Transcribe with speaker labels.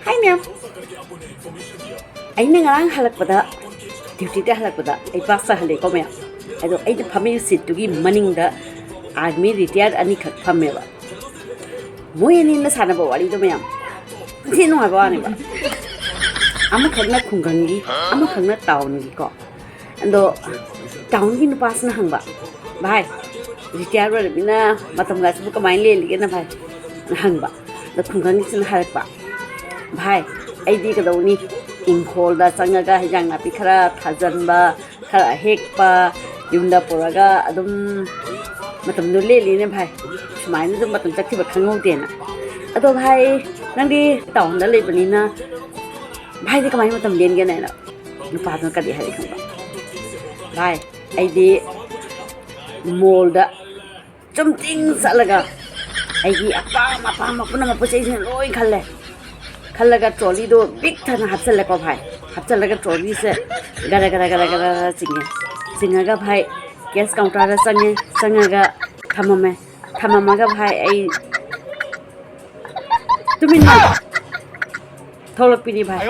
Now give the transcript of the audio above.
Speaker 1: Hi ma'am. Ay na ngarang halakpada duty da halakpada ay basa hale ko ma'am. Ado ay da phami seat tugi maning da army retired ani khak phamme ba. Moi ani na sana ba wari do ma'am. Sino ha ba ni ba. Ama khagna khunggangi ama khagna town gi ko. Ando town gi nu pas na hang ba. Bhai retired ra bina matam ga su kamai le li na bhai. Hang ba. Da khunggangi sin halak ba. Bhai ai di ka dawni ingkhol da changaga hijang na pikhara thajan ba khara hek pa yunda poraga adum matam nu le li ne bhai smai nu matam chakthi ba khangau de na ado bhai nang di town da le bani na bhai di kamai matam len ge na na nu pa nu ka di hai khang ba bhai ai di mall da chumting salaga ai gi apa ma puna ma pachai sin loi khalle खल्लगा trolley दो बिग था ना हफ्ते लगा भाई हफ्ते लगा ट्रॉली से गरा गरा गरा गरा चिंगा भाई कैश काउंटर संगे थमगा भाई आई तुमिन्ना थोड़ा पीनी भाई